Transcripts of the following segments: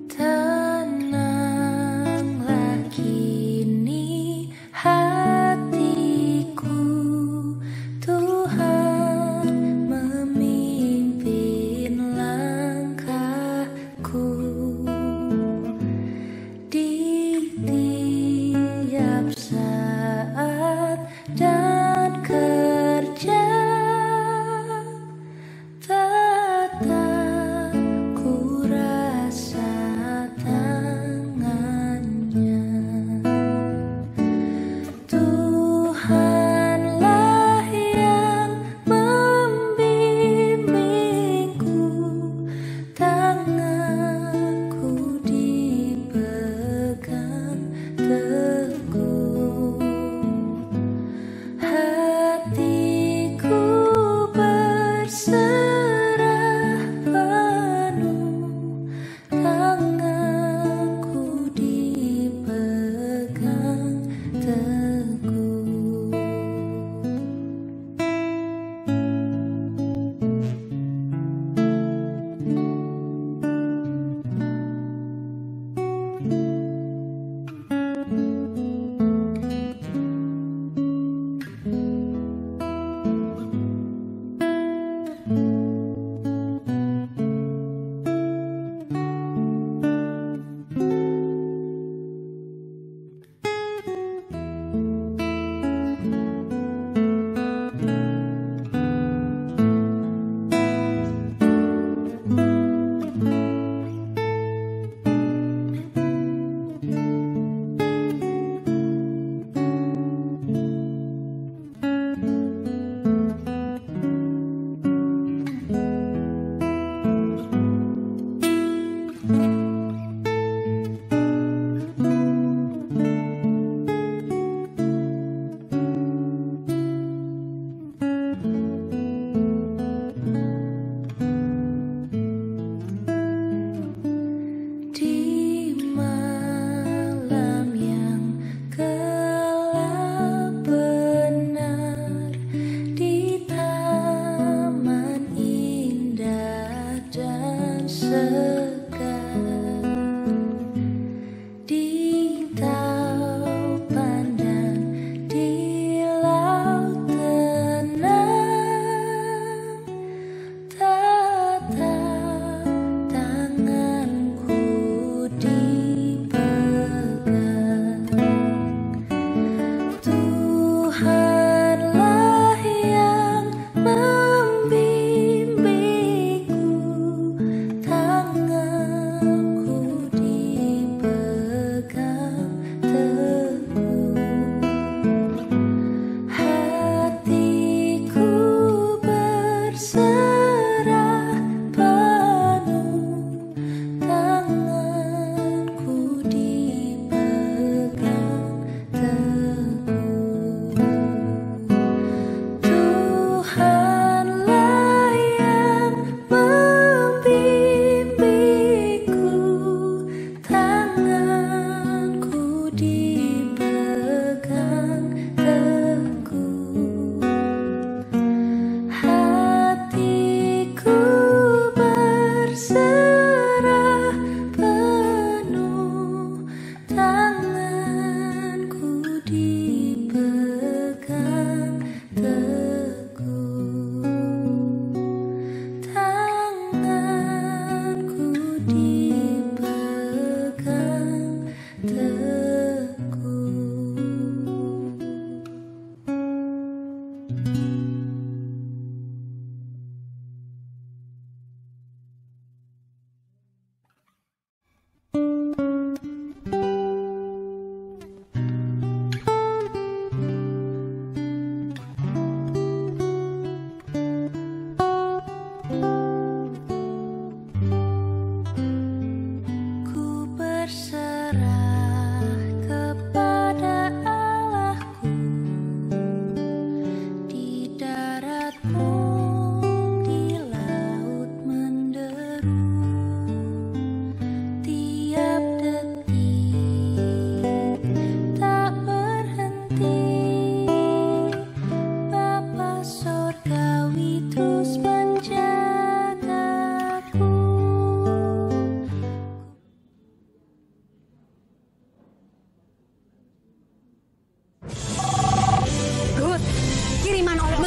Tenanglah kini hatiku, Tuhan memimpin langkahku.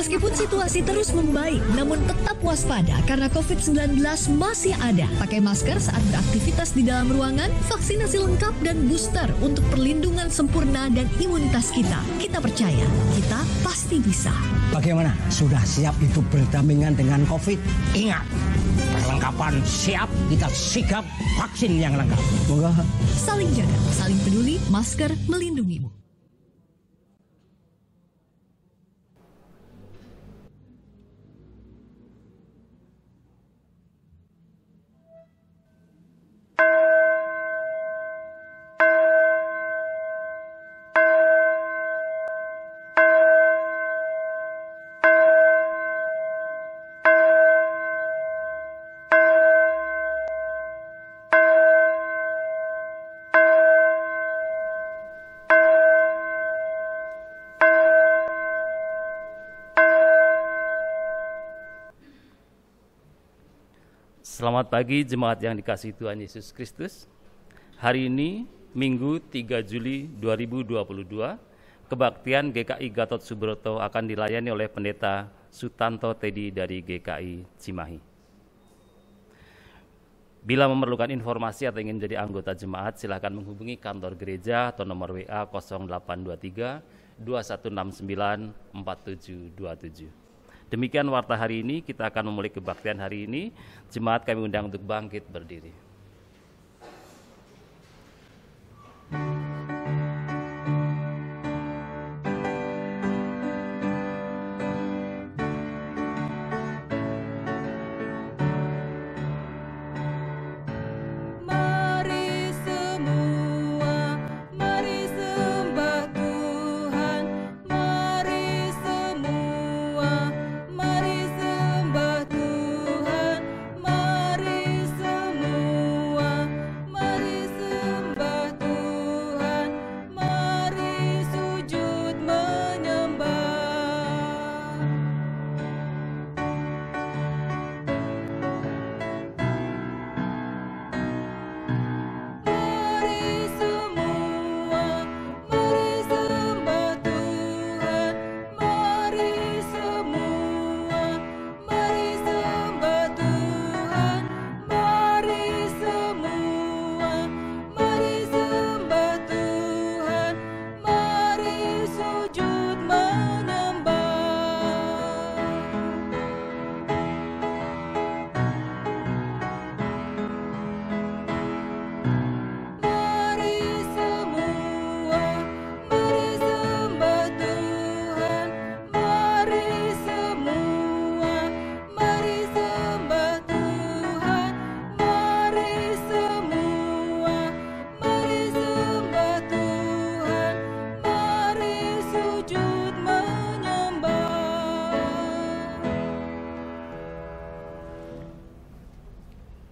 Meskipun situasi terus membaik, namun tetap waspada karena COVID-19 masih ada. Pakai masker saat beraktivitas di dalam ruangan, vaksinasi lengkap dan booster untuk perlindungan sempurna dan imunitas kita. Kita percaya, kita pasti bisa. Bagaimana? Sudah siap hidup berdampingan dengan COVID? Ingat, perlengkapan siap, kita sigap vaksin yang lengkap. Moga. Saling jaga, saling peduli, masker melindungimu. Selamat pagi jemaat yang dikasihi Tuhan Yesus Kristus. Hari ini Minggu 3 Juli 2022, kebaktian GKI Gatot Subroto akan dilayani oleh Pendeta Sutanto Teddy dari GKI Cimahi. Bila memerlukan informasi atau ingin menjadi anggota jemaat, silakan menghubungi kantor gereja atau nomor WA 0823 2169 4727. Demikian warta hari ini, kita akan memulai kebaktian hari ini. Jemaat kami undang untuk bangkit berdiri.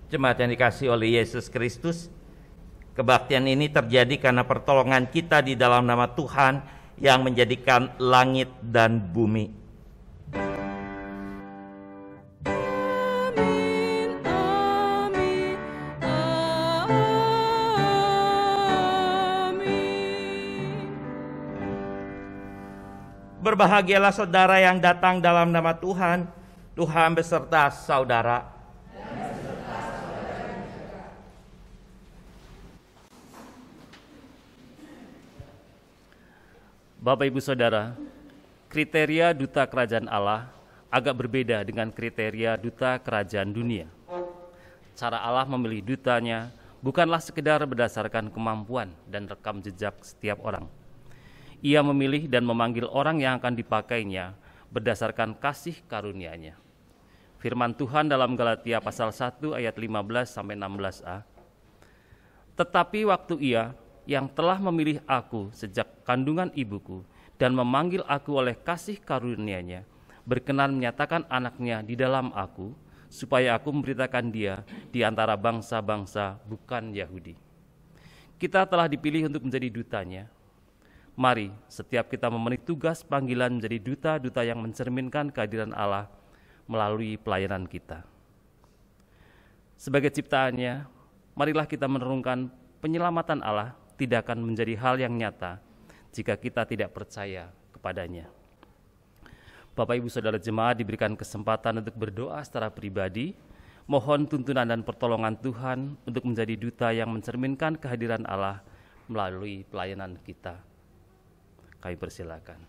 Jemaat yang dikasihi oleh Yesus Kristus, kebaktian ini terjadi karena pertolongan kita di dalam nama Tuhan yang menjadikan langit dan bumi. Amin, amin, amin. Berbahagialah saudara yang datang dalam nama Tuhan. Tuhan beserta saudara. Bapak Ibu Saudara, kriteria duta kerajaan Allah agak berbeda dengan kriteria duta kerajaan dunia. Cara Allah memilih dutanya bukanlah sekedar berdasarkan kemampuan dan rekam jejak setiap orang. Ia memilih dan memanggil orang yang akan dipakainya berdasarkan kasih karunia-Nya. Firman Tuhan dalam Galatia pasal 1 ayat 15-16a. Tetapi waktu Ia yang telah memilih aku sejak kandungan ibuku dan memanggil aku oleh kasih karunia-Nya, berkenan menyatakan anaknya di dalam aku, supaya aku memberitakan dia di antara bangsa-bangsa bukan Yahudi. Kita telah dipilih untuk menjadi dutanya. Mari setiap kita memenuhi tugas panggilan menjadi duta-duta yang mencerminkan kehadiran Allah melalui pelayanan kita. Sebagai ciptaannya, marilah kita merenungkan penyelamatan Allah tidak akan menjadi hal yang nyata jika kita tidak percaya kepadanya. Bapak Ibu Saudara jemaat diberikan kesempatan untuk berdoa secara pribadi, mohon tuntunan dan pertolongan Tuhan untuk menjadi duta yang mencerminkan kehadiran Allah melalui pelayanan kita. Kami persilakan.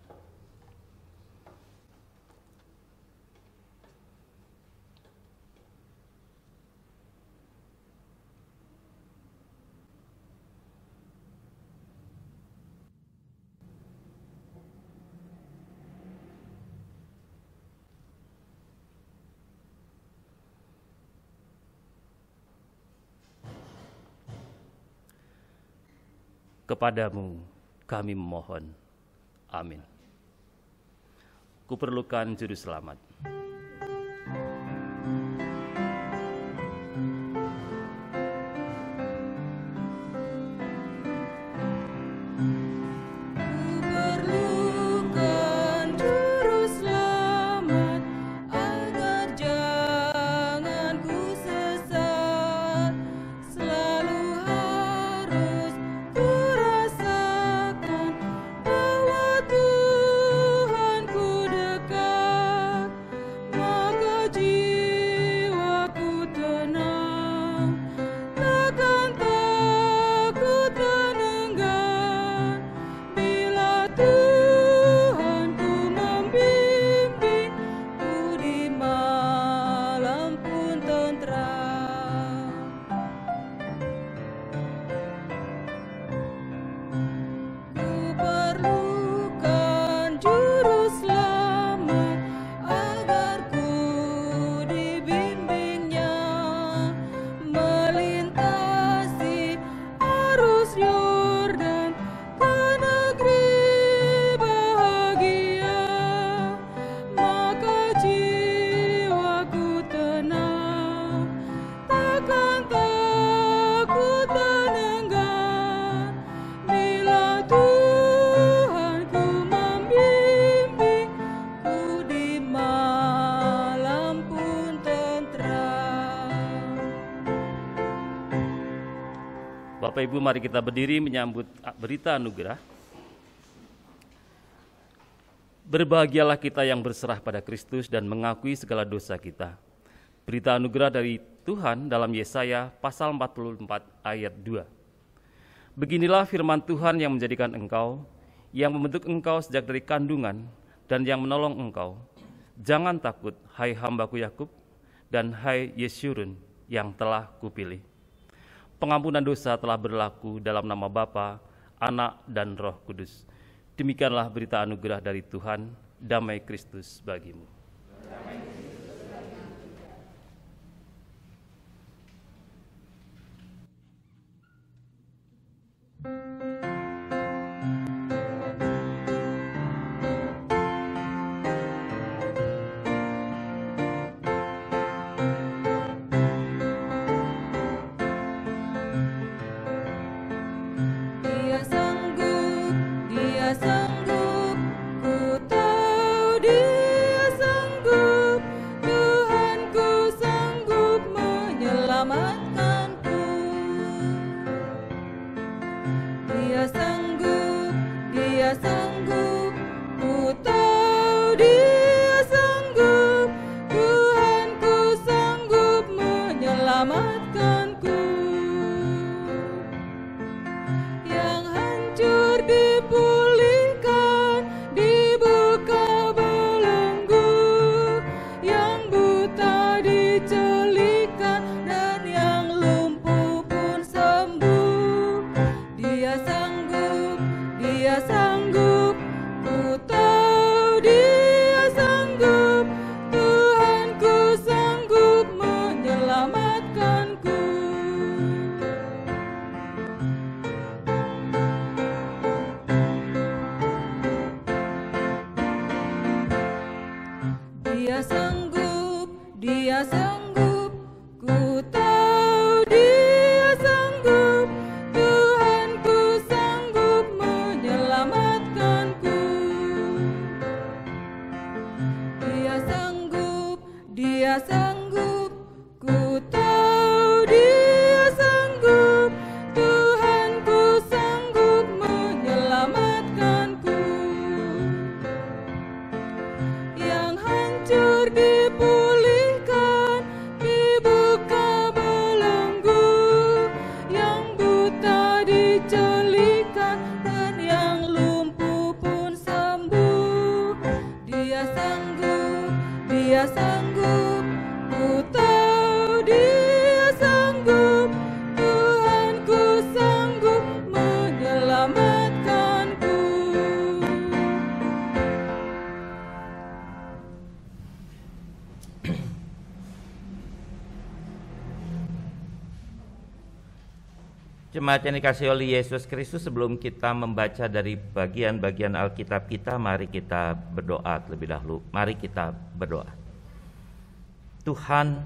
Kepadamu kami memohon. Amin. Kuperlukan juru selamat. Kuperlukan juru selamat agar jangan ku sesat. Selalu harus ku rasakan bahwa Tuhan ku dekat, maka jiwaku tenang, takkan takut dan enggan bila Tuhan ku membimbing, ku di malam pun tentram. Kuperlukan juru selamat agar ku dibimbingnya melintasi arus Yordan ke negeri bahagia, maka jiwaku tenang, takkan takut dan enggan bila Tuhan ku membimbing, ku di malam pun tentram. Bapak Ibu, mari kita berdiri menyambut berita anugerah. Berbahagialah kita yang berserah pada Kristus dan mengakui segala dosa kita. Berita anugerah dari Tuhan dalam Yesaya pasal 44 ayat 2. Beginilah firman Tuhan yang menjadikan engkau, yang membentuk engkau sejak dari kandungan, dan yang menolong engkau. Jangan takut, hai hambaku Yakub, dan hai Yesyurun yang telah kupilih. Pengampunan dosa telah berlaku dalam nama Bapa, Anak, dan Roh Kudus. Demikianlah berita anugerah dari Tuhan. Damai Kristus bagimu. Dia sanggup, ku tahu Dia sanggup, Tuhanku sanggup menyelamatkanku. Dia sanggup, ku tahu Dia sanggup, Tuhanku sanggup menyelamatkanku. Yang hancur dipulihkan, dibuka belenggu, yang buta dicelikan, dan yang lumpuh pun sembuh. Dia sanggup, ku tahu Dia sanggup, Tuhanku sanggup menyelamatkanku. Dia sanggup, ku tahu Dia sanggup, Tuhanku sanggup menyelamatkanku. Dia sanggup, ku tahu Dia sanggup, Tuhanku sanggup menyelamatkanku. Jemaat yang dikasihi oleh Yesus Kristus, sebelum kita membaca dari bagian-bagian Alkitab kita, mari kita berdoa terlebih dahulu. Mari kita berdoa. Tuhan,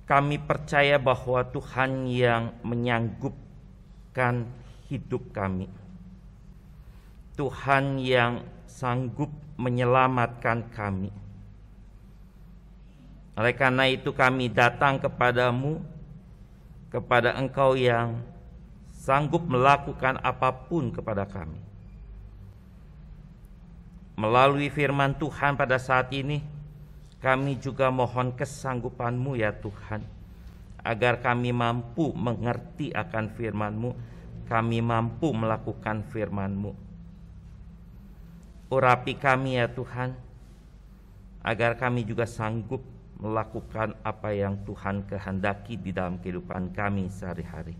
kami percaya bahwa Tuhan yang menyanggupkan hidup kami, Tuhan yang sanggup menyelamatkan kami. Oleh karena itu kami datang kepadamu, kepada Engkau yang sanggup melakukan apapun kepada kami. Melalui firman Tuhan pada saat ini, kami juga mohon kesanggupan-Mu ya Tuhan, agar kami mampu mengerti akan firman-Mu, kami mampu melakukan firman-Mu. Urapi kami ya Tuhan, agar kami juga sanggup melakukan apa yang Tuhan kehendaki di dalam kehidupan kami sehari-hari.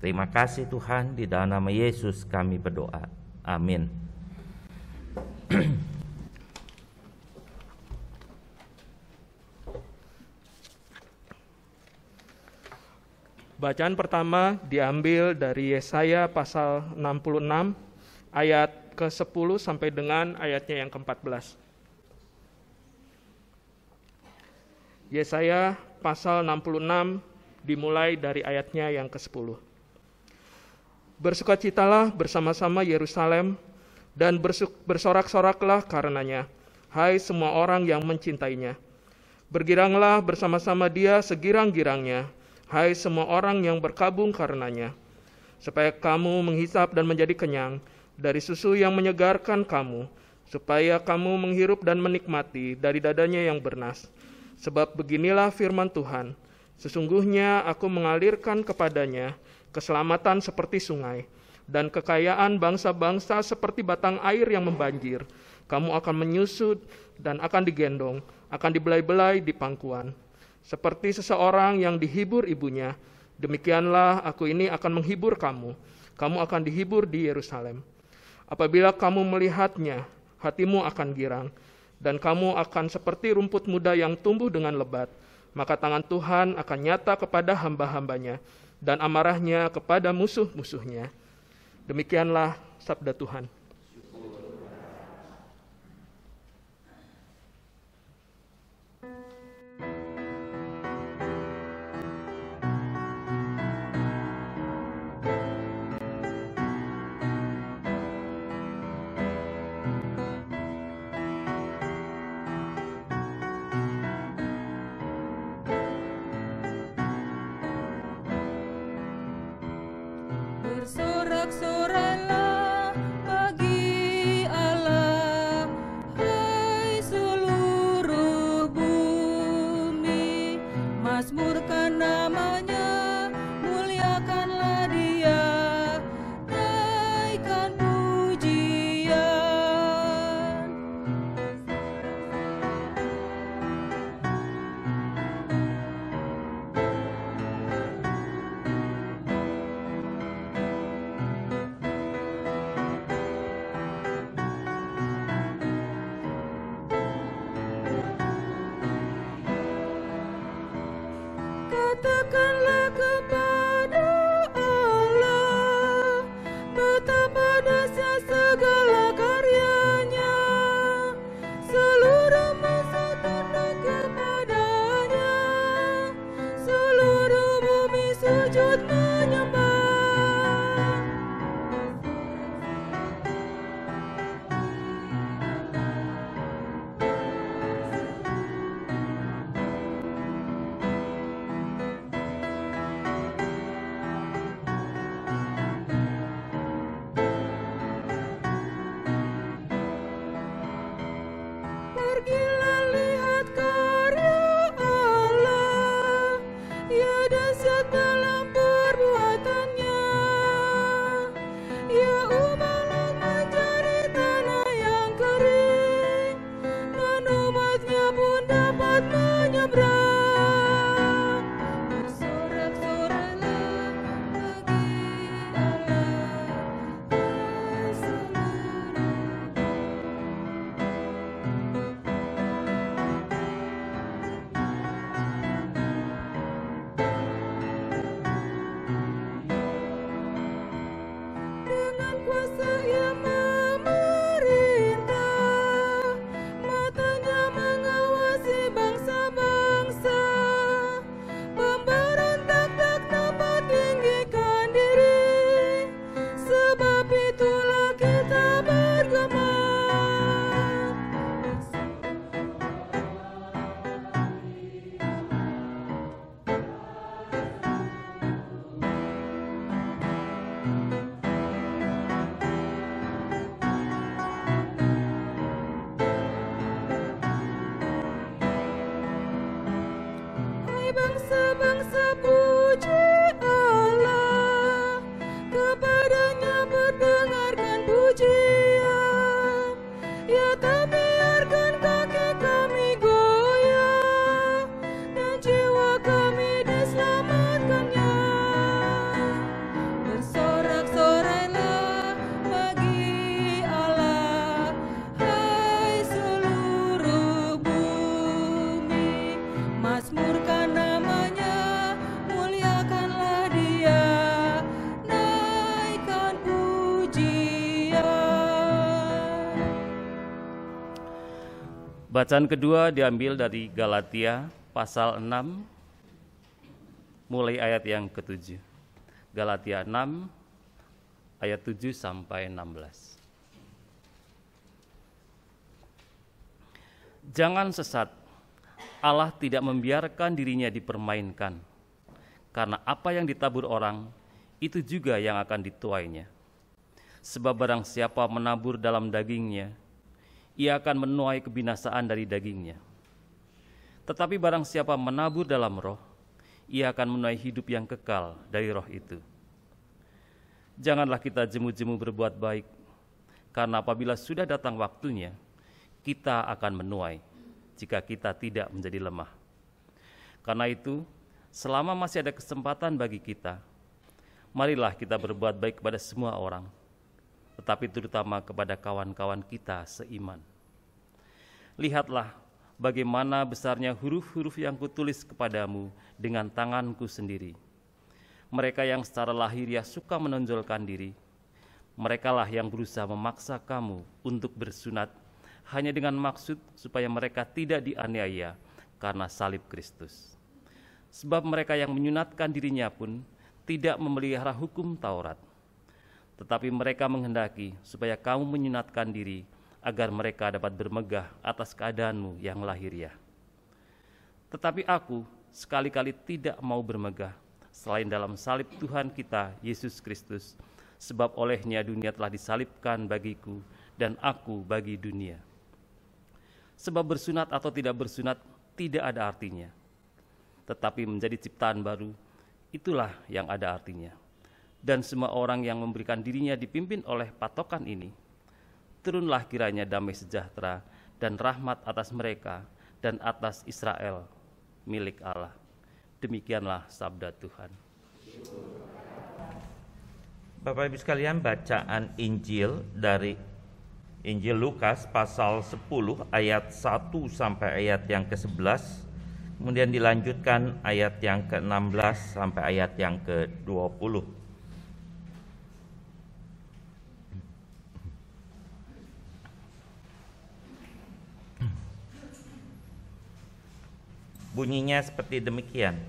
Terima kasih Tuhan, di dalam nama Yesus kami berdoa. Amin. Bacaan pertama diambil dari Yesaya pasal 66 ayat ke-10 sampai dengan ayatnya yang ke-14. Yesaya pasal 66 dimulai dari ayatnya yang ke-10. Bersukacitalah bersama-sama Yerusalem dan bersorak-soraklah karenanya, hai semua orang yang mencintainya. Bergiranglah bersama-sama dia segirang-girangnya, hai semua orang yang berkabung karenanya. Supaya kamu menghisap dan menjadi kenyang dari susu yang menyegarkan kamu, supaya kamu menghirup dan menikmati dari dadanya yang bernas. Sebab beginilah firman Tuhan, sesungguhnya aku mengalirkan kepadanya keselamatan seperti sungai, dan kekayaan bangsa-bangsa seperti batang air yang membanjir. Kamu akan menyusut dan akan digendong, akan dibelai-belai di pangkuan. Seperti seseorang yang dihibur ibunya, demikianlah aku ini akan menghibur kamu. Kamu akan dihibur di Yerusalem. Apabila kamu melihatnya, hatimu akan girang, dan kamu akan seperti rumput muda yang tumbuh dengan lebat. Maka tangan Tuhan akan nyata kepada hamba-hambanya, dan amarahnya kepada musuh-musuhnya. Demikianlah sabda Tuhan. Bersorak-soraklah bagi Allah, hai seluruh bumi. Mazmurkan namanya, muliakanlah dia, naikkan pujian. Bacaan kedua diambil dari Galatia pasal 6 mulai ayat yang ke-7. Galatia 6 ayat 7 sampai 16. Jangan sesat, Allah tidak membiarkan dirinya dipermainkan, karena apa yang ditabur orang, itu juga yang akan dituainya. Sebab barang siapa menabur dalam dagingnya, ia akan menuai kebinasaan dari dagingnya. Tetapi barang siapa menabur dalam roh, ia akan menuai hidup yang kekal dari roh itu. Janganlah kita jemu-jemu berbuat baik, karena apabila sudah datang waktunya, kita akan menuai jika kita tidak menjadi lemah. Karena itu, selama masih ada kesempatan bagi kita, marilah kita berbuat baik kepada semua orang, tetapi terutama kepada kawan-kawan kita seiman. Lihatlah bagaimana besarnya huruf-huruf yang kutulis kepadamu dengan tanganku sendiri. Mereka yang secara lahiriah suka menonjolkan diri, merekalah yang berusaha memaksa kamu untuk bersunat hanya dengan maksud supaya mereka tidak dianiaya karena salib Kristus. Sebab mereka yang menyunatkan dirinya pun tidak memelihara hukum Taurat, tetapi mereka menghendaki supaya kamu menyunatkan diri agar mereka dapat bermegah atas keadaanmu yang lahiriah. Tetapi aku sekali-kali tidak mau bermegah selain dalam salib Tuhan kita Yesus Kristus, sebab olehnya dunia telah disalibkan bagiku dan aku bagi dunia. Sebab bersunat atau tidak bersunat tidak ada artinya, tetapi menjadi ciptaan baru, itulah yang ada artinya. Dan semua orang yang memberikan dirinya dipimpin oleh patokan ini, turunlah kiranya damai sejahtera dan rahmat atas mereka dan atas Israel, milik Allah. Demikianlah sabda Tuhan. Bapak Ibu sekalian, bacaan Injil dari Injil Lukas pasal 10 ayat 1 sampai ayat yang ke-11, kemudian dilanjutkan ayat yang ke-16 sampai ayat yang ke-20. Bunyinya seperti demikian.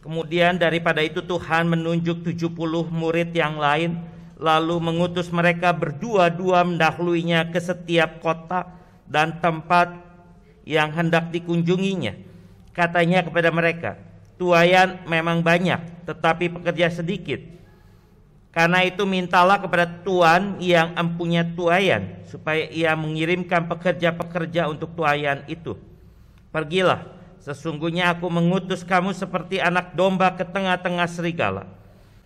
Kemudian daripada itu Tuhan menunjuk 70 murid yang lain, lalu mengutus mereka berdua-dua mendahuluinya ke setiap kota dan tempat yang hendak dikunjunginya. Katanya kepada mereka, tuaian memang banyak, tetapi pekerja sedikit. Karena itu mintalah kepada Tuhan yang empunya tuaian, supaya ia mengirimkan pekerja-pekerja untuk tuaian itu. Pergilah, sesungguhnya aku mengutus kamu seperti anak domba ke tengah-tengah serigala.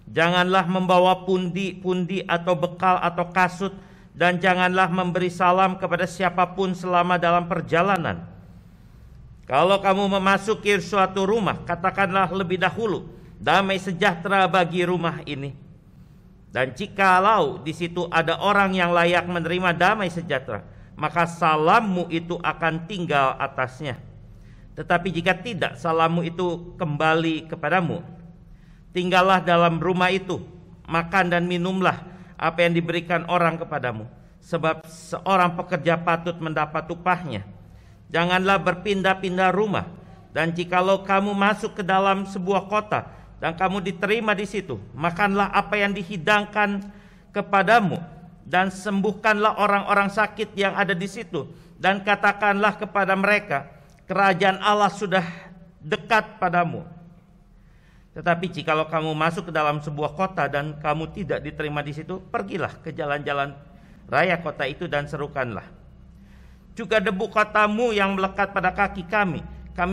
Janganlah membawa pundi-pundi atau bekal atau kasut, dan janganlah memberi salam kepada siapapun selama dalam perjalanan. Kalau kamu memasuki suatu rumah, katakanlah lebih dahulu, damai sejahtera bagi rumah ini. Dan jikalau di situ ada orang yang layak menerima damai sejahtera, maka salammu itu akan tinggal atasnya. Tetapi jika tidak, salammu itu kembali kepadamu. Tinggallah dalam rumah itu, makan dan minumlah apa yang diberikan orang kepadamu, sebab seorang pekerja patut mendapat upahnya. Janganlah berpindah-pindah rumah, dan jikalau kamu masuk ke dalam sebuah kota dan kamu diterima di situ, makanlah apa yang dihidangkan kepadamu, dan sembuhkanlah orang-orang sakit yang ada di situ, dan katakanlah kepada mereka, kerajaan Allah sudah dekat padamu. Tetapi jikalau kamu masuk ke dalam sebuah kota dan kamu tidak diterima di situ, pergilah ke jalan-jalan raya kota itu dan serukanlah, juga debu kotamu yang melekat pada kaki kami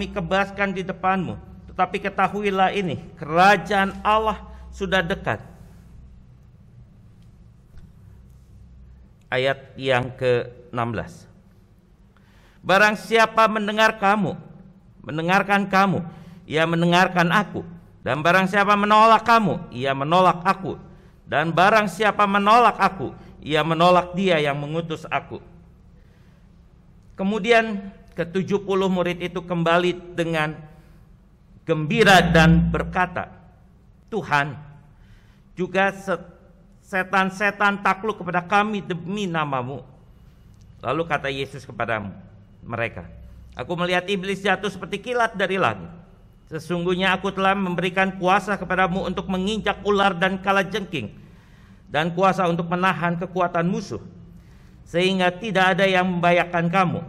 kebaskan di depanmu. Tetapi ketahuilah ini, kerajaan Allah sudah dekat. Ayat yang ke-16. Barang siapa mendengarkan kamu, ia mendengarkan aku. Dan barang siapa menolak kamu, ia menolak aku. Dan barang siapa menolak aku, ia menolak dia yang mengutus aku. Kemudian ke-70 murid itu kembali dengan gembira dan berkata, Tuhan, juga setan-setan takluk kepada kami demi namamu. Lalu kata Yesus kepada mereka, aku melihat iblis jatuh seperti kilat dari langit. Sesungguhnya aku telah memberikan kuasa kepadamu untuk menginjak ular dan kalajengking, dan kuasa untuk menahan kekuatan musuh, sehingga tidak ada yang membahayakan kamu.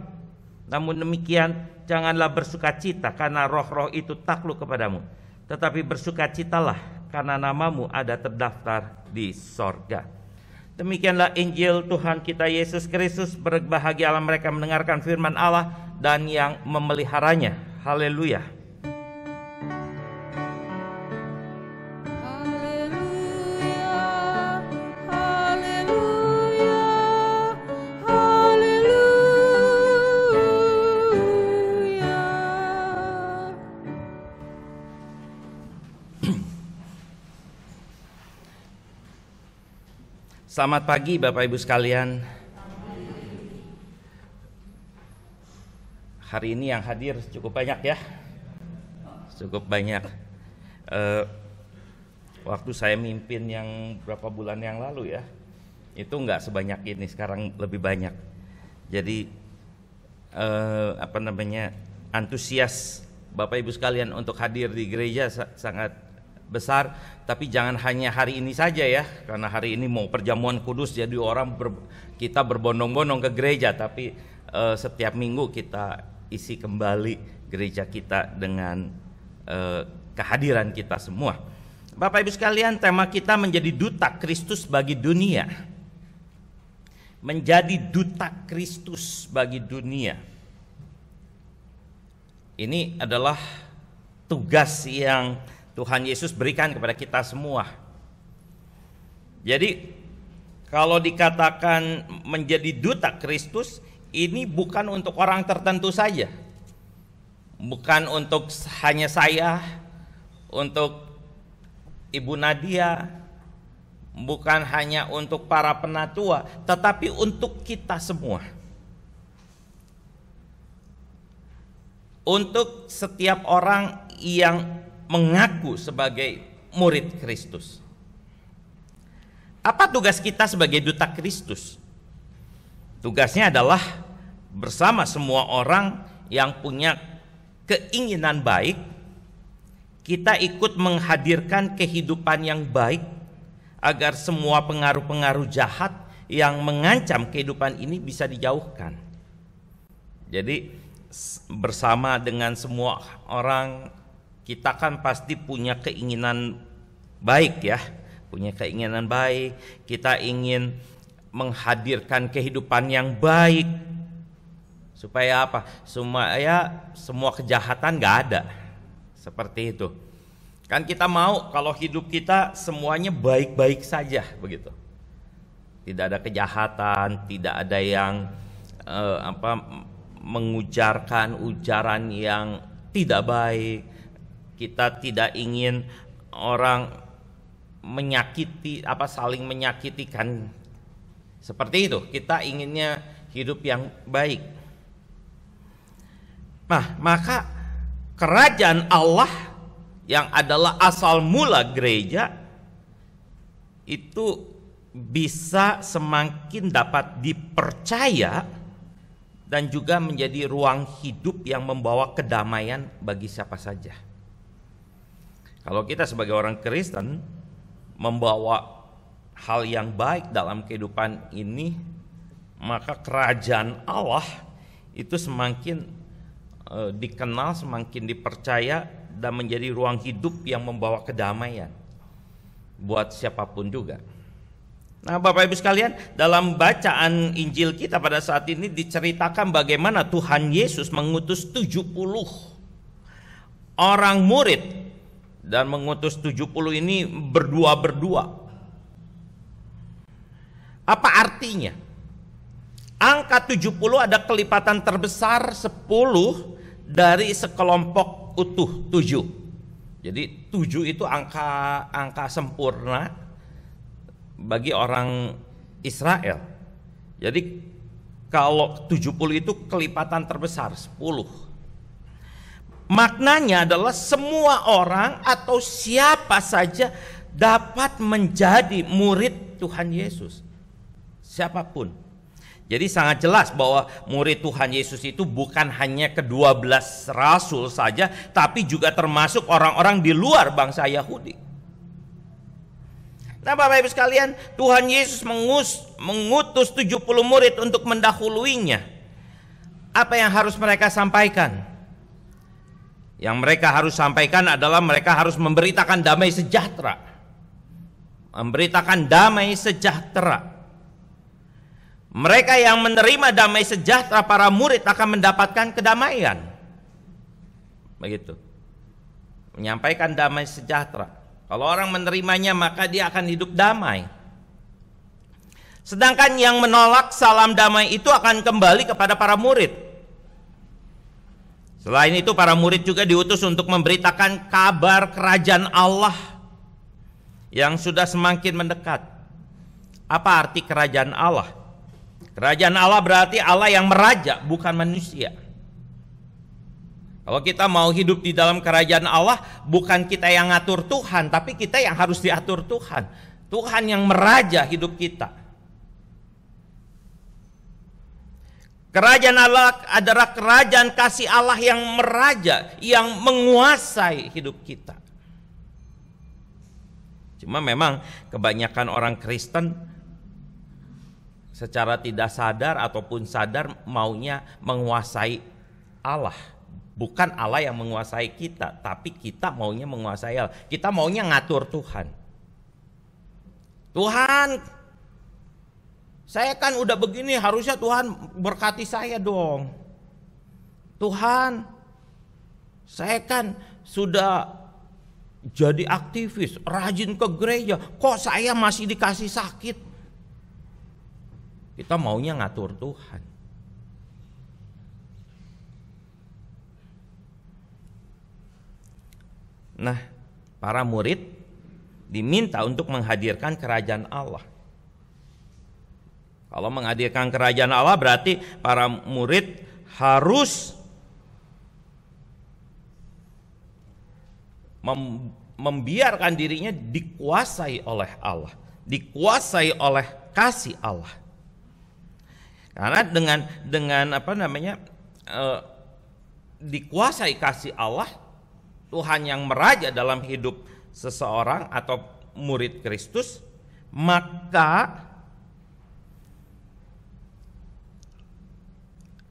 Namun demikian, janganlah bersukacita karena roh-roh itu takluk kepadamu, tetapi bersukacitalah karena namamu ada terdaftar di sorga. Demikianlah Injil Tuhan kita Yesus Kristus. Berbahagialah mereka mendengarkan firman Allah dan yang memeliharanya. Haleluya. Selamat pagi Bapak Ibu sekalian. Hari ini yang hadir cukup banyak ya. Cukup banyak. Waktu saya mimpin yang berapa bulan yang lalu ya, itu nggak sebanyak ini, sekarang lebih banyak. Jadi antusias Bapak Ibu sekalian untuk hadir di gereja sangat besar, tapi jangan hanya hari ini saja ya, karena hari ini mau perjamuan kudus, jadi kita berbondong-bondong ke gereja, tapi setiap minggu kita isi kembali gereja kita dengan kehadiran kita semua. Bapak Ibu sekalian, tema kita menjadi duta Kristus bagi dunia. Menjadi duta Kristus bagi dunia. Ini adalah tugas yang Tuhan Yesus berikan kepada kita semua. Jadi kalau dikatakan menjadi duta Kristus, ini bukan untuk orang tertentu saja. Bukan untuk hanya saya, untuk Ibu Nadia, bukan hanya untuk para penatua, tetapi untuk kita semua. Untuk setiap orang yang mengaku sebagai murid Kristus. Apa tugas kita sebagai duta Kristus? Tugasnya adalah bersama semua orang yang punya keinginan baik, kita ikut menghadirkan kehidupan yang baik agar semua pengaruh-pengaruh jahat yang mengancam kehidupan ini bisa dijauhkan. Jadi bersama dengan semua orang, kita kan pasti punya keinginan baik ya, punya keinginan baik. Kita ingin menghadirkan kehidupan yang baik. Supaya apa? Supaya semua kejahatan gak ada. Seperti itu. Kan kita mau kalau hidup kita semuanya baik-baik saja begitu. Tidak ada kejahatan, tidak ada yang mengujarkan ujaran yang tidak baik. Kita tidak ingin orang menyakiti, saling menyakitikan. Seperti itu, kita inginnya hidup yang baik. Nah, maka kerajaan Allah yang adalah asal mula gereja itu bisa semakin dapat dipercaya dan juga menjadi ruang hidup yang membawa kedamaian bagi siapa saja. Kalau kita sebagai orang Kristen membawa hal yang baik dalam kehidupan ini, maka kerajaan Allah itu semakin dikenal, semakin dipercaya dan menjadi ruang hidup yang membawa kedamaian buat siapapun juga. Nah, Bapak Ibu sekalian, dalam bacaan Injil kita pada saat ini diceritakan bagaimana Tuhan Yesus mengutus 70 orang murid. Dan mengutus 70 ini berdua-berdua. Apa artinya? Angka 70 ada kelipatan terbesar 10 dari sekelompok utuh 7. Jadi 7 itu angka sempurna bagi orang Israel. Jadi kalau 70 itu kelipatan terbesar 10. Maknanya adalah semua orang atau siapa saja dapat menjadi murid Tuhan Yesus. Siapapun. Jadi sangat jelas bahwa murid Tuhan Yesus itu bukan hanya ke-12 rasul saja, tapi juga termasuk orang-orang di luar bangsa Yahudi. Nah Bapak Ibu sekalian, Tuhan Yesus mengutus 70 murid untuk mendahuluinya. Apa yang harus mereka sampaikan? Yang mereka harus sampaikan adalah mereka harus memberitakan damai sejahtera. Memberitakan damai sejahtera. Mereka yang menerima damai sejahtera, para murid akan mendapatkan kedamaian. Begitu. Menyampaikan damai sejahtera. Kalau orang menerimanya maka dia akan hidup damai. Sedangkan yang menolak salam damai itu akan kembali kepada para murid. Selain itu para murid juga diutus untuk memberitakan kabar kerajaan Allah yang sudah semakin mendekat. Apa arti kerajaan Allah? Kerajaan Allah berarti Allah yang meraja, bukan manusia. Kalau kita mau hidup di dalam kerajaan Allah, bukan kita yang ngatur Tuhan, tapi kita yang harus diatur Tuhan. Tuhan yang meraja hidup kita. Kerajaan Allah adalah kerajaan kasih Allah yang meraja, yang menguasai hidup kita. Cuma memang kebanyakan orang Kristen secara tidak sadar ataupun sadar maunya menguasai Allah. Bukan Allah yang menguasai kita, tapi kita maunya menguasai Allah. Kita maunya ngatur Tuhan. Tuhan, saya kan udah begini, harusnya Tuhan berkati saya dong. Tuhan, saya kan sudah jadi aktivis, rajin ke gereja, kok saya masih dikasih sakit? Kita maunya ngatur Tuhan. Nah, para murid diminta untuk menghadirkan kerajaan Allah. Kalau menghadirkan kerajaan Allah berarti para murid harus membiarkan dirinya dikuasai oleh Allah, dikuasai oleh kasih Allah. Karena dengan dikuasai kasih Allah, Tuhan yang meraja dalam hidup seseorang atau murid Kristus, maka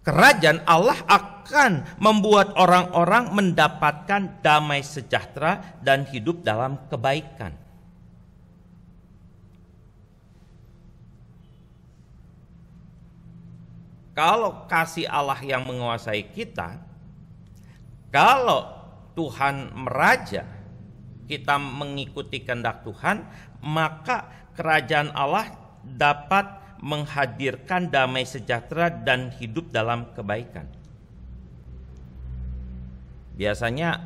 kerajaan Allah akan membuat orang-orang mendapatkan damai sejahtera dan hidup dalam kebaikan. Kalau kasih Allah yang menguasai kita, kalau Tuhan meraja, kita mengikuti kehendak Tuhan, maka kerajaan Allah dapat menghadirkan damai sejahtera dan hidup dalam kebaikan. Biasanya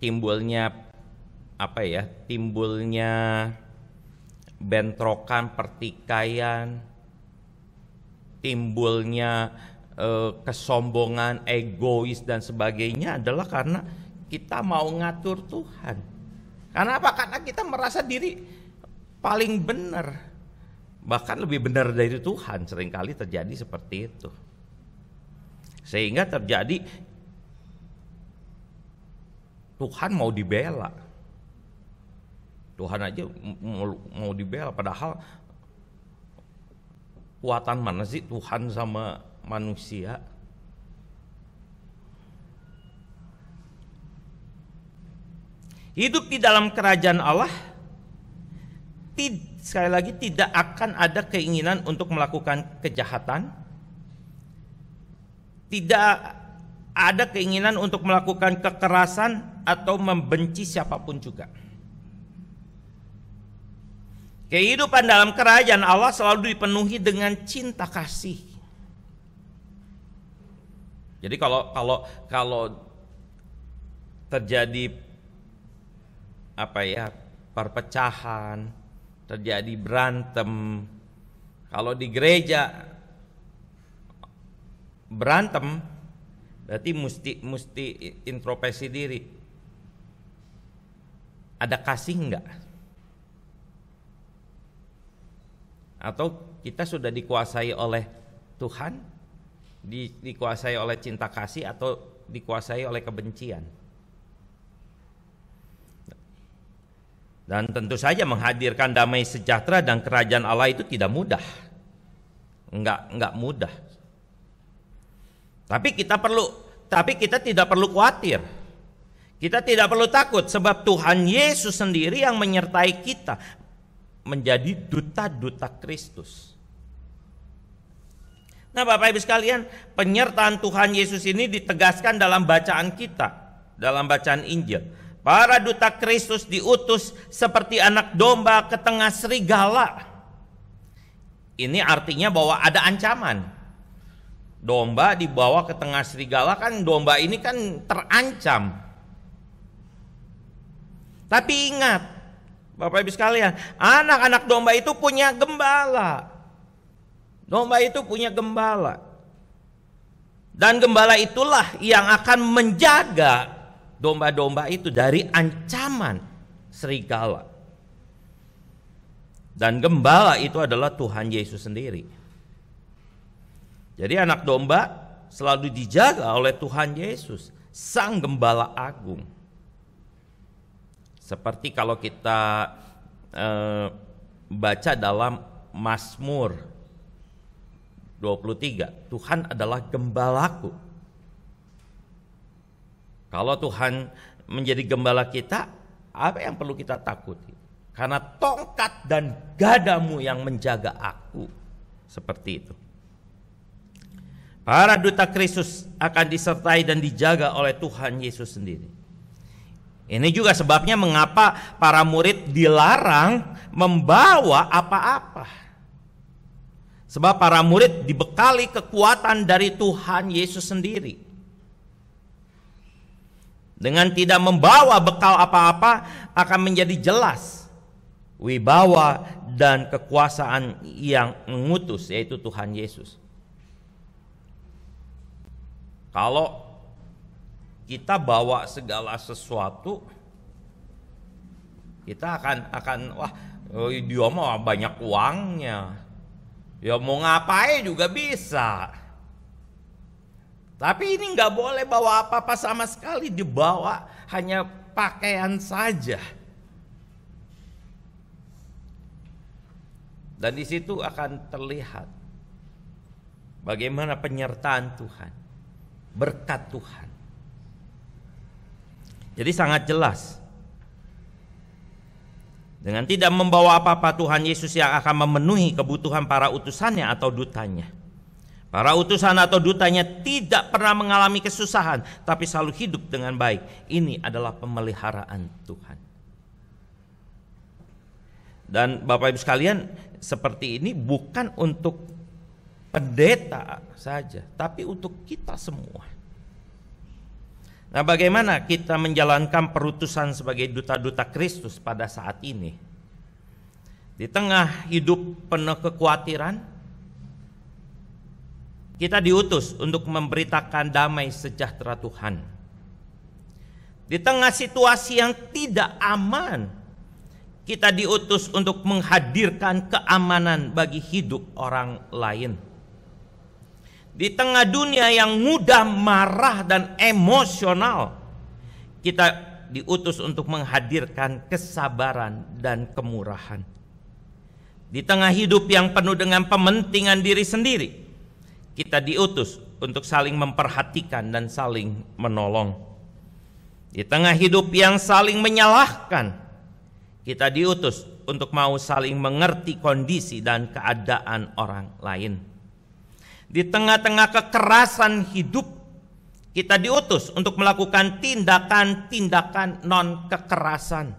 timbulnya bentrokan, pertikaian, timbulnya kesombongan, egois dan sebagainya adalah karena kita mau ngatur Tuhan. Karena apa? Karena kita merasa diri paling benar, bahkan lebih benar dari Tuhan. Seringkali terjadi seperti itu, sehingga terjadi Tuhan mau dibela. Tuhan aja mau dibela, padahal kuatan mana sih Tuhan sama manusia? Hidup di dalam kerajaan Allah, sekali lagi tidak akan ada keinginan untuk melakukan kejahatan, tidak ada keinginan untuk melakukan kekerasan atau membenci siapapun juga. Kehidupan dalam kerajaan Allah selalu dipenuhi dengan cinta kasih. Jadi kalau terjadi perpecahan, terjadi berantem, kalau di gereja berantem, berarti mesti introspeksi diri. Ada kasih enggak? Atau kita sudah dikuasai oleh Tuhan? Dikuasai oleh cinta kasih atau dikuasai oleh kebencian? Dan tentu saja menghadirkan damai sejahtera dan kerajaan Allah itu tidak mudah. Enggak mudah. Tapi kita tidak perlu khawatir. Kita tidak perlu takut sebab Tuhan Yesus sendiri yang menyertai kita menjadi duta-duta Kristus. Nah, Bapak Ibu sekalian, penyertaan Tuhan Yesus ini ditegaskan dalam bacaan kita, dalam bacaan Injil. Para duta Kristus diutus seperti anak domba ke tengah serigala. Ini artinya bahwa ada ancaman. Domba dibawa ke tengah serigala, kan domba ini kan terancam. Tapi ingat, Bapak Ibu sekalian, anak-anak domba itu punya gembala. Domba itu punya gembala. Dan gembala itulah yang akan menjaga domba-domba itu dari ancaman serigala. Dan gembala itu adalah Tuhan Yesus sendiri. Jadi anak domba selalu dijaga oleh Tuhan Yesus, Sang Gembala Agung. Seperti kalau kita baca dalam Mazmur 23, Tuhan adalah gembalaku. Kalau Tuhan menjadi gembala kita, apa yang perlu kita takuti? Karena tongkat dan gadamu yang menjaga aku. Seperti itu. Para duta Kristus akan disertai dan dijaga oleh Tuhan Yesus sendiri. Ini juga sebabnya mengapa para murid dilarang membawa apa-apa. Sebab para murid dibekali kekuatan dari Tuhan Yesus sendiri. Dengan tidak membawa bekal apa-apa akan menjadi jelas wibawa dan kekuasaan yang mengutus, yaitu Tuhan Yesus. Kalau kita bawa segala sesuatu, kita akan wah, dia mah banyak uangnya, ya mau ngapain juga bisa. Tapi ini nggak boleh bawa apa-apa sama sekali, dibawa hanya pakaian saja. Dan di situ akan terlihat bagaimana penyertaan Tuhan, berkat Tuhan. Jadi sangat jelas. Dengan tidak membawa apa-apa, Tuhan Yesus yang akan memenuhi kebutuhan para utusannya atau dutanya. Para utusan atau dutanya tidak pernah mengalami kesusahan, tapi selalu hidup dengan baik. Ini adalah pemeliharaan Tuhan. Dan Bapak Ibu sekalian, seperti ini bukan untuk pendeta saja, tapi untuk kita semua. Nah, bagaimana kita menjalankan perutusan sebagai duta-duta Kristus pada saat ini? Di tengah hidup penuh kekhawatiran, kita diutus untuk memberitakan damai sejahtera Tuhan. Di tengah situasi yang tidak aman, kita diutus untuk menghadirkan keamanan bagi hidup orang lain. Di tengah dunia yang mudah marah dan emosional, kita diutus untuk menghadirkan kesabaran dan kemurahan. Di tengah hidup yang penuh dengan pementingan diri sendiri, kita diutus untuk saling memperhatikan dan saling menolong. Di tengah hidup yang saling menyalahkan, kita diutus untuk mau saling mengerti kondisi dan keadaan orang lain. Di tengah-tengah kekerasan hidup, kita diutus untuk melakukan tindakan-tindakan non-kekerasan.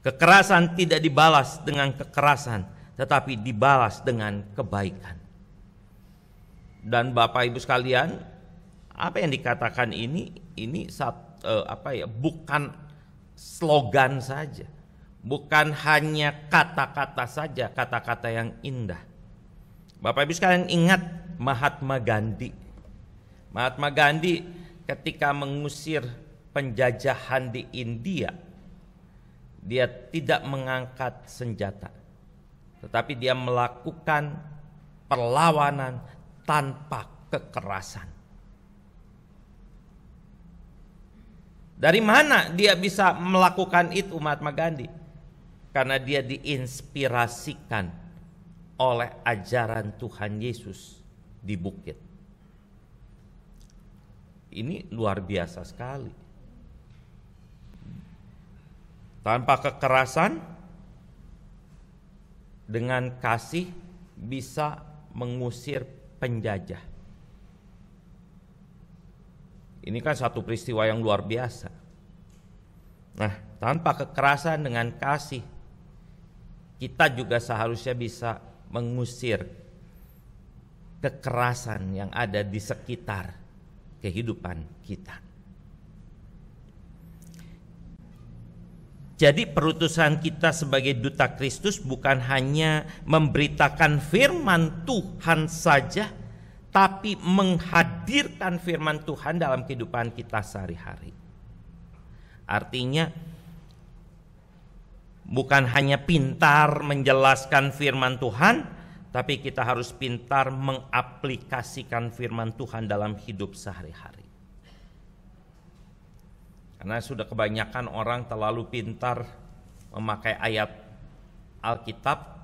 Kekerasan tidak dibalas dengan kekerasan, tetapi dibalas dengan kebaikan. Dan Bapak Ibu sekalian, apa yang dikatakan ini bukan slogan saja, bukan hanya kata-kata saja, kata-kata yang indah. Bapak Ibu sekalian ingat Mahatma Gandhi. Mahatma Gandhi ketika mengusir penjajahan di India, dia tidak mengangkat senjata, tetapi dia melakukan perlawanan tanpa kekerasan. Dari mana dia bisa melakukan itu, Mahatma Gandhi? Karena dia diinspirasikan oleh ajaran Tuhan Yesus di bukit. Ini luar biasa sekali. Tanpa kekerasan, dengan kasih bisa mengusir penjajah. Ini kan satu peristiwa yang luar biasa. Nah, tanpa kekerasan, dengan kasih, kita juga seharusnya bisa mengusir kekerasan yang ada di sekitar kehidupan kita. Jadi perutusan kita sebagai duta Kristus bukan hanya memberitakan firman Tuhan saja, tapi menghadirkan firman Tuhan dalam kehidupan kita sehari-hari. Artinya bukan hanya pintar menjelaskan firman Tuhan, tapi kita harus pintar mengaplikasikan firman Tuhan dalam hidup sehari-hari. Karena sudah kebanyakan orang terlalu pintar memakai ayat Alkitab,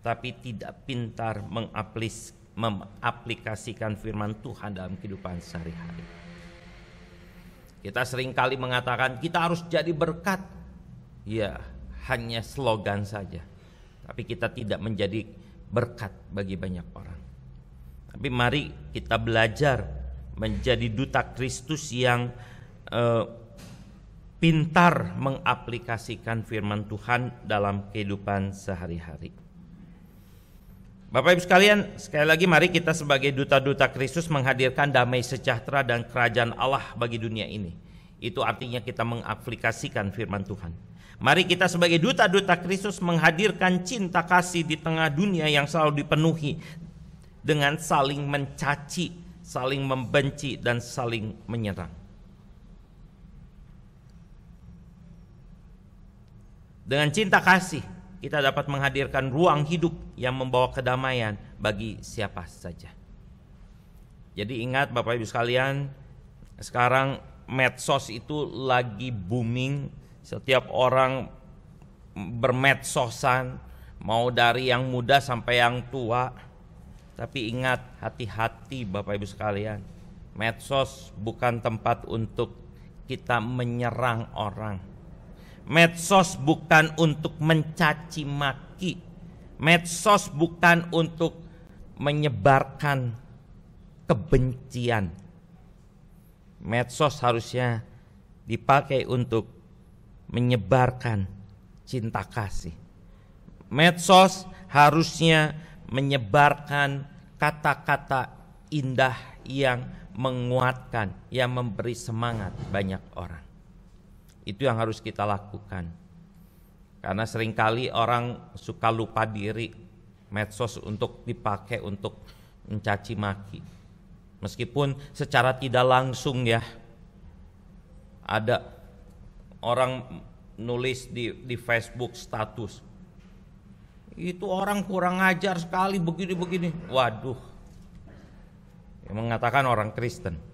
tapi tidak pintar mengaplikasikan firman Tuhan dalam kehidupan sehari-hari. Kita seringkali mengatakan kita harus jadi berkat. Ya, hanya slogan saja. Tapi kita tidak menjadi berkat bagi banyak orang. Tapi mari kita belajar menjadi duta Kristus yang pintar mengaplikasikan firman Tuhan dalam kehidupan sehari-hari. Bapak Ibu sekalian, sekali lagi mari kita sebagai duta-duta Kristus menghadirkan damai sejahtera dan kerajaan Allah bagi dunia ini. Itu artinya kita mengaplikasikan firman Tuhan. Mari kita sebagai duta-duta Kristus menghadirkan cinta kasih di tengah dunia yang selalu dipenuhi dengan saling mencaci, saling membenci, dan saling menyerang. Dengan cinta kasih, kita dapat menghadirkan ruang hidup yang membawa kedamaian bagi siapa saja. Jadi ingat Bapak Ibu sekalian, sekarang medsos itu lagi booming. Setiap orang bermedsosan, mau dari yang muda sampai yang tua. Tapi ingat, hati-hati Bapak Ibu sekalian, medsos bukan tempat untuk kita menyerang orang. Medsos bukan untuk mencaci maki. Medsos bukan untuk menyebarkan kebencian. Medsos harusnya dipakai untuk menyebarkan cinta kasih. Medsos harusnya menyebarkan kata-kata indah yang menguatkan, yang memberi semangat banyak orang. Itu yang harus kita lakukan. Karena seringkali orang suka lupa diri, medsos untuk dipakai untuk mencaci maki. Meskipun secara tidak langsung ya, ada orang nulis di Facebook status, itu orang kurang ajar sekali begini-begini. Waduh, yang mengatakan orang Kristen.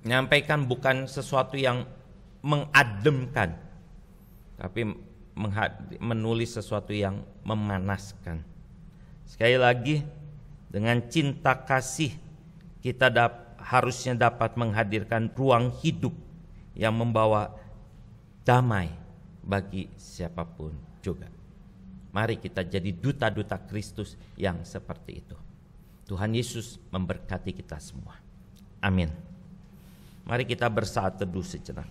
Menyampaikan bukan sesuatu yang mengademkan, tapi menulis sesuatu yang memanaskan. Sekali lagi, dengan cinta kasih kita harusnya dapat menghadirkan ruang hidup yang membawa damai bagi siapapun juga. Mari kita jadi duta-duta Kristus yang seperti itu. Tuhan Yesus memberkati kita semua. Amin. Mari kita bersaat teduh sejenak.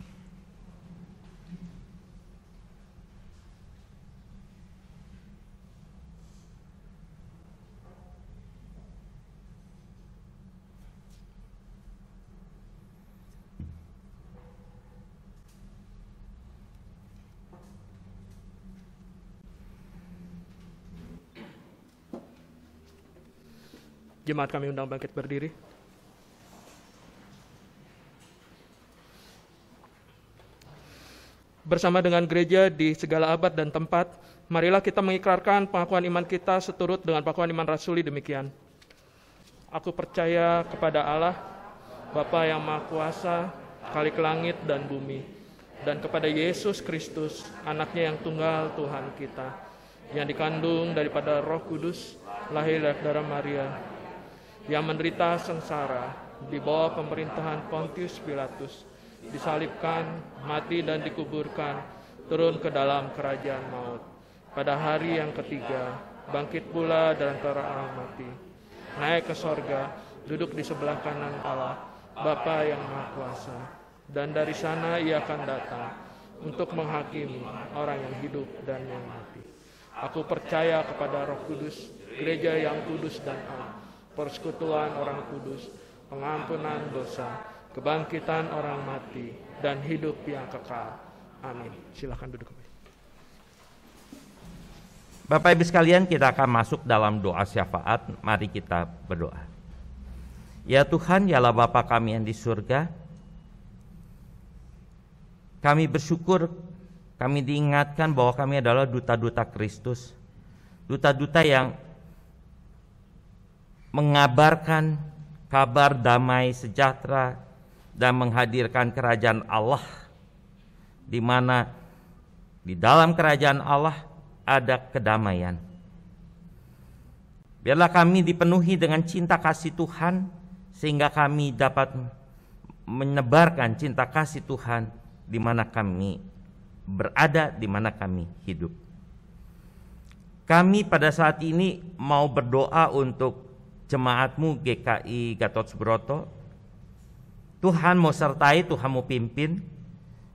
Jemaat kami undang bangkit berdiri. Bersama dengan gereja di segala abad dan tempat, marilah kita mengikrarkan pengakuan iman kita seturut dengan pengakuan iman rasuli demikian. Aku percaya kepada Allah, Bapa yang Maha Kuasa, Khalik langit dan bumi, dan kepada Yesus Kristus, anaknya yang tunggal Tuhan kita, yang dikandung daripada Roh Kudus, lahir dari darah Maria, yang menderita sengsara di bawah pemerintahan Pontius Pilatus, disalibkan, mati dan dikuburkan, turun ke dalam kerajaan maut. Pada hari yang ketiga, bangkit pula dari antara orang mati, naik ke sorga, duduk di sebelah kanan Allah, Bapa yang Maha Kuasa. Dan dari sana ia akan datang untuk menghakimi orang yang hidup dan yang mati. Aku percaya kepada Roh Kudus, gereja yang kudus dan am, persekutuan orang kudus, pengampunan dosa, kebangkitan orang mati, dan hidup yang kekal. Amin. Silakan duduk kembali. Bapak Ibu sekalian, kita akan masuk dalam doa syafaat. Mari kita berdoa. Ya Tuhan, yalah Bapa kami yang di surga, kami bersyukur kami diingatkan bahwa kami adalah duta-duta Kristus, duta-duta yang mengabarkan kabar damai sejahtera dan menghadirkan kerajaan Allah, di mana di dalam kerajaan Allah ada kedamaian. Biarlah kami dipenuhi dengan cinta kasih Tuhan, sehingga kami dapat menebarkan cinta kasih Tuhan di mana kami berada, di mana kami hidup. Kami pada saat ini mau berdoa untuk jemaat-Mu GKI Gatot Subroto. Tuhan mau sertai, Tuhan mau pimpin,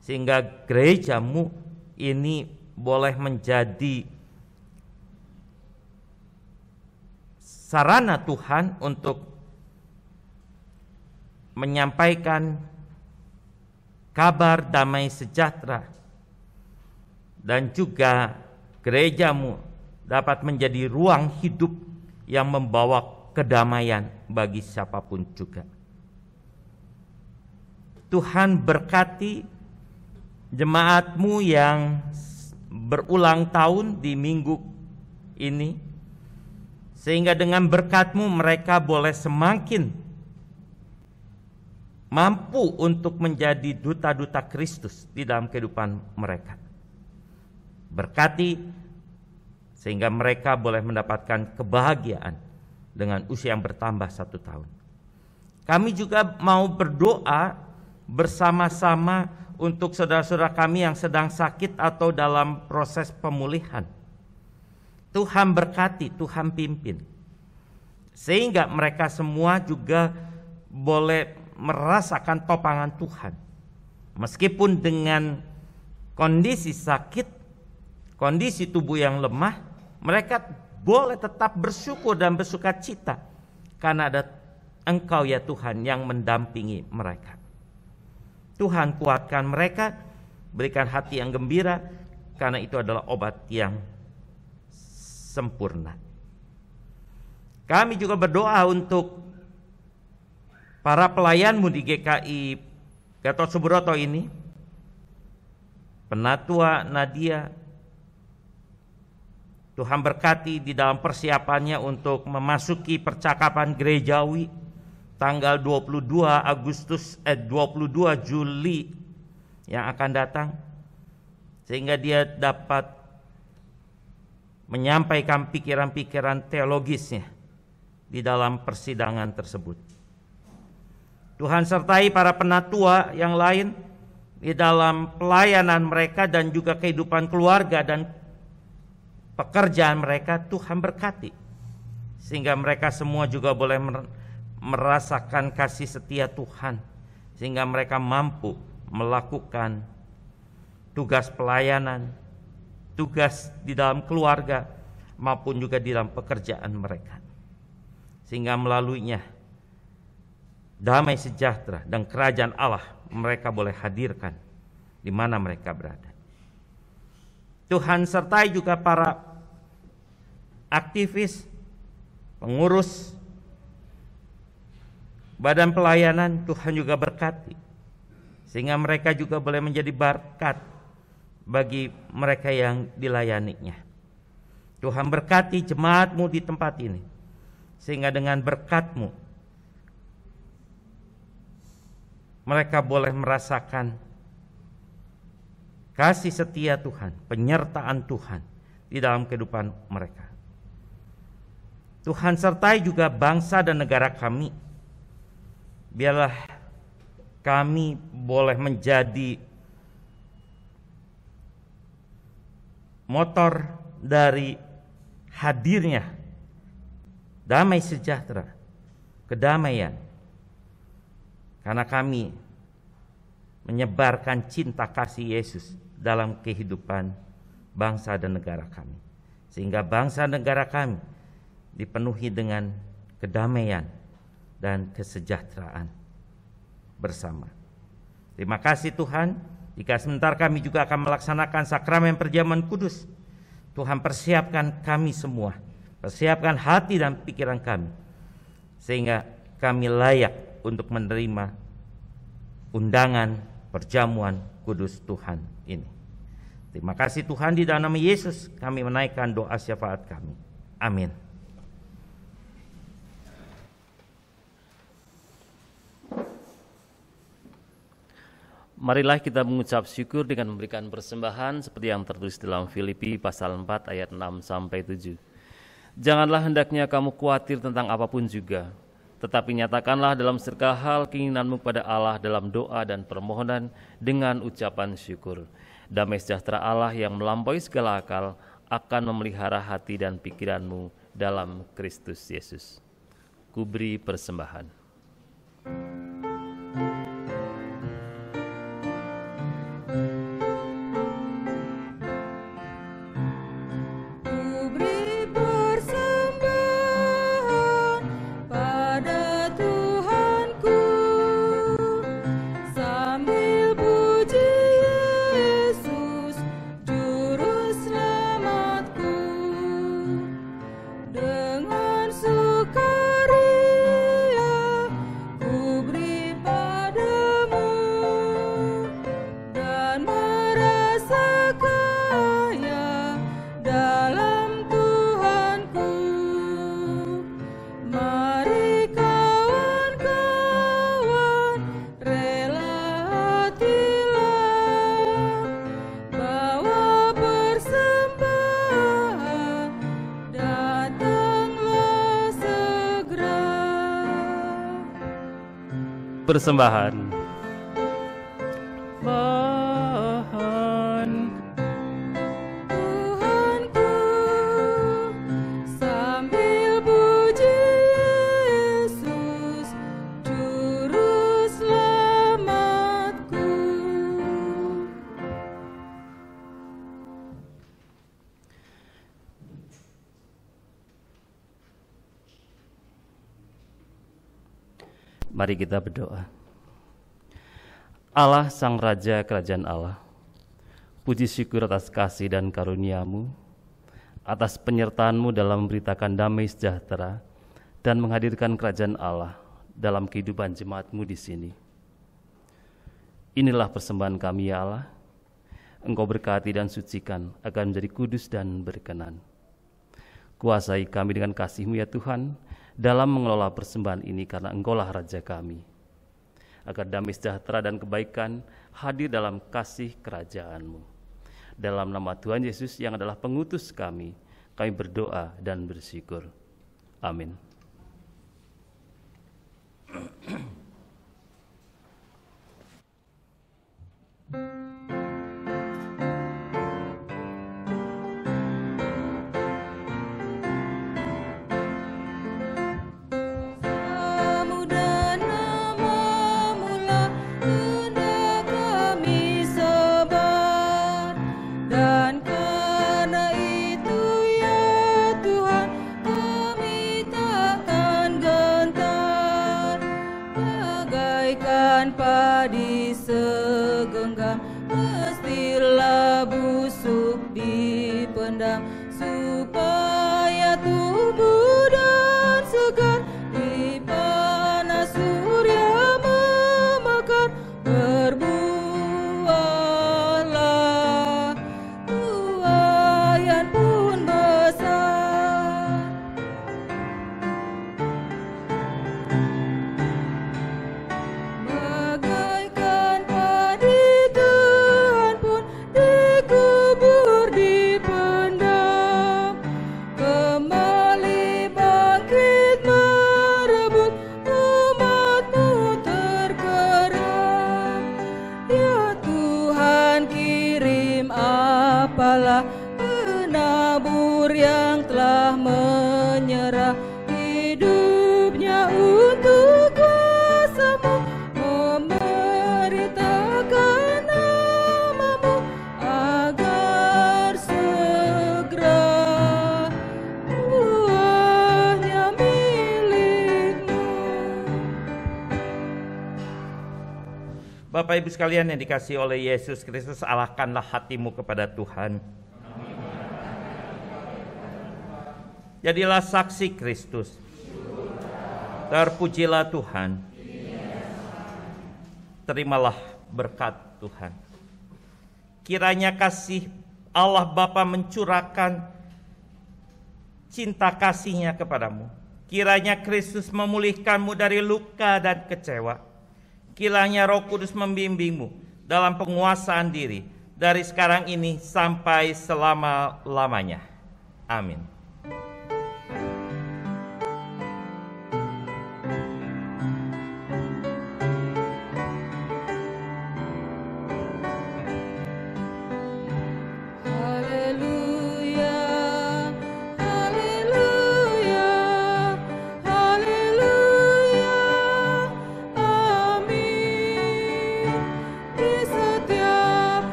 sehingga gereja-Mu ini boleh menjadi sarana Tuhan untuk menyampaikan kabar damai sejahtera, dan juga gereja-Mu dapat menjadi ruang hidup yang membawa kedamaian bagi siapapun juga. Tuhan berkati jemaat-Mu yang berulang tahun di minggu ini, sehingga dengan berkat-Mu mereka boleh semakin mampu untuk menjadi duta-duta Kristus di dalam kehidupan mereka. Berkati sehingga mereka boleh mendapatkan kebahagiaan dengan usia yang bertambah 1 tahun. Kami juga mau berdoa bersama-sama untuk saudara-saudara kami yang sedang sakit atau dalam proses pemulihan. Tuhan berkati, Tuhan pimpin, sehingga mereka semua juga boleh merasakan topangan Tuhan. Meskipun dengan kondisi sakit, kondisi tubuh yang lemah, mereka boleh tetap bersyukur dan bersukacita karena ada Engkau ya Tuhan yang mendampingi mereka. Tuhan kuatkan mereka, berikan hati yang gembira, karena itu adalah obat yang sempurna. Kami juga berdoa untuk para pelayan-Mu di GKI Gatot Subroto ini, Penatua Nadia. Tuhan berkati di dalam persiapannya untuk memasuki percakapan gerejawi tanggal 22 Juli yang akan datang, sehingga dia dapat menyampaikan pikiran-pikiran teologisnya di dalam persidangan tersebut. Tuhan sertai para penatua yang lain di dalam pelayanan mereka dan juga kehidupan keluarga dan pekerjaan mereka. Tuhan berkati sehingga mereka semua juga boleh merasakan kasih setia Tuhan, sehingga mereka mampu melakukan tugas pelayanan, tugas di dalam keluarga maupun juga di dalam pekerjaan mereka, sehingga melaluinya damai sejahtera dan kerajaan Allah mereka boleh hadirkan di mana mereka berada. Tuhan sertai juga para aktivis, pengurus badan pelayanan. Tuhan juga berkati sehingga mereka juga boleh menjadi berkat bagi mereka yang dilayaninya. Tuhan berkati jemaat-Mu di tempat ini, sehingga dengan berkat-Mu mereka boleh merasakan kasih setia Tuhan, penyertaan Tuhan di dalam kehidupan mereka. Tuhan sertai juga bangsa dan negara kami. Biarlah kami boleh menjadi motor dari hadirnya damai sejahtera, kedamaian. Karena kami menyebarkan cinta kasih Yesus dalam kehidupan bangsa dan negara kami. Sehingga bangsa dan negara kami dipenuhi dengan kedamaian dan kesejahteraan bersama. Terima kasih Tuhan, jika sebentar kami juga akan melaksanakan sakramen perjamuan kudus. Tuhan persiapkan kami semua, persiapkan hati dan pikiran kami, sehingga kami layak untuk menerima undangan perjamuan kudus Tuhan ini. Terima kasih Tuhan, di dalam nama Yesus kami menaikkan doa syafaat kami. Amin. Marilah kita mengucap syukur dengan memberikan persembahan seperti yang tertulis dalam Filipi pasal 4 ayat 6-7. Janganlah hendaknya kamu khawatir tentang apapun juga, tetapi nyatakanlah dalam segala hal keinginanmu kepada Allah dalam doa dan permohonan dengan ucapan syukur. Damai sejahtera Allah yang melampaui segala akal akan memelihara hati dan pikiranmu dalam Kristus Yesus. Kuberi persembahan. Persembahan. Tuhanku, sambil puji Yesus, Juru Selamatku. Mari kita berdoa. Allah Sang Raja Kerajaan Allah, puji syukur atas kasih dan karunia-Mu, atas penyertaan-Mu dalam memberitakan damai sejahtera dan menghadirkan kerajaan Allah dalam kehidupan jemaat-Mu di sini. Inilah persembahan kami ya Allah, Engkau berkati dan sucikan agar menjadi kudus dan berkenan. Kuasai kami dengan kasih-Mu ya Tuhan, dalam mengelola persembahan ini karena Engkaulah Raja kami, agar damai sejahtera dan kebaikan hadir dalam kasih kerajaan-Mu. Dalam nama Tuhan Yesus yang adalah pengutus kami berdoa dan bersyukur. Amin. Padi segenggam, mestilah busuk dipendam, supaya tumbuh dan segar di panas surya memekar. Berbuahlah Bapalah penabur yang telah menyerah hidupnya untuk kuasamu, memberitakan namamu agar segera buahnya milikmu. Bapak Ibu sekalian yang dikasihi oleh Yesus Kristus, arahkanlah hatimu kepada Tuhan. Jadilah saksi Kristus. Terpujilah Tuhan. Terimalah berkat Tuhan. Kiranya kasih Allah Bapa mencurahkan cinta kasih-Nya kepadamu. Kiranya Kristus memulihkanmu dari luka dan kecewa. Kiranya Roh Kudus membimbingmu dalam penguasaan diri dari sekarang ini sampai selama-lamanya. Amin.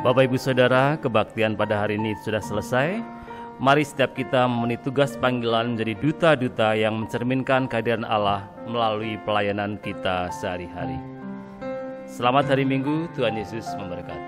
Bapak Ibu Saudara, kebaktian pada hari ini sudah selesai. Mari setiap kita memenuhi tugas panggilan menjadi duta-duta yang mencerminkan kehadiran Allah melalui pelayanan kita sehari-hari. Selamat hari Minggu, Tuhan Yesus memberkati.